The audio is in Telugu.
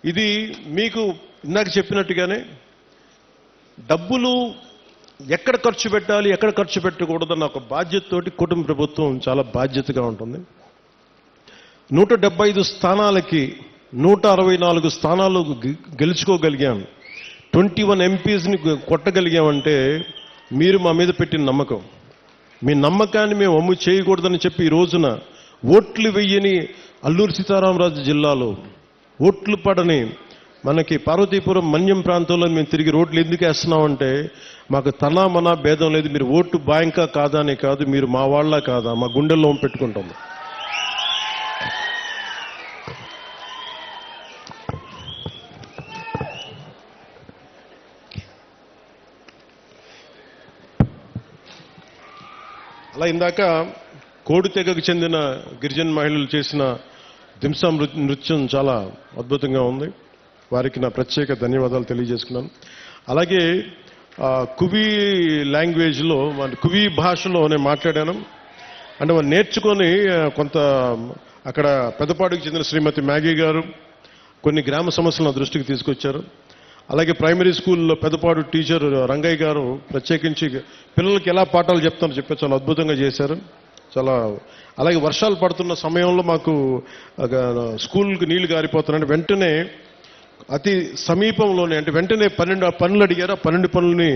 ఇది మీకు ఇందాక చెప్పినట్టుగానే డబ్బులు ఎక్కడ ఖర్చు పెట్టాలి, ఎక్కడ ఖర్చు పెట్టకూడదన్న ఒక బాధ్యతతోటి కుటుంబ ప్రభుత్వం చాలా బాధ్యతగా ఉంటుంది. 175 స్థానాలకి 164 స్థానాలు గెలుచుకోగలిగాం. 21 ఎంపీస్ని కొట్టగలిగామంటే మీరు మా మీద పెట్టిన నమ్మకం. మీ నమ్మకాన్ని మేము అమ్ము చేయకూడదని చెప్పి ఈ రోజున ఓట్లు వెయ్యని అల్లూరు సీతారామరాజు జిల్లాలో ఓట్లు పడని మనకి పార్వతీపురం మన్యం ప్రాంతంలో మేము తిరిగి రోడ్లు ఎందుకు వేస్తున్నామంటే మాకు తనా మనా భేదం లేదు. మీరు ఓటు బ్యాంకా కాదా అని కాదు, మీరు మా వాళ్ళ కాదా, మా గుండెల్లో పెట్టుకుంటాము. అలా ఇందాక కోడి తెగకు చెందిన గిరిజన మహిళలు చేసిన దింసా నృత్యం చాలా అద్భుతంగా ఉంది. వారికి నా ప్రత్యేక ధన్యవాదాలు తెలియజేసుకున్నాను. అలాగే కువి లాంగ్వేజ్లో కువి భాషలో నేను మాట్లాడాను. అంటే వాళ్ళు నేర్చుకొని కొంత అక్కడ పెద్దపాడుకు చెందిన శ్రీమతి మ్యాగీ గారు కొన్ని గ్రామ సమస్యలను దృష్టికి తీసుకొచ్చారు. అలాగే ప్రైమరీ స్కూల్లో పెద్దపాడు టీచర్ రంగయ్య గారు ప్రత్యేకించి పిల్లలకి ఎలా పాఠాలు చెప్తారో చెప్పి చాలా అద్భుతంగా చేశారు. చాలా అలాగే వర్షాలు పడుతున్న సమయంలో మాకు స్కూల్కి నీళ్లు గారిపోతున్నాయంటే వెంటనే అతి సమీపంలోనే అంటే వెంటనే 12 పనులు అడిగారు. ఆ 12 పనులని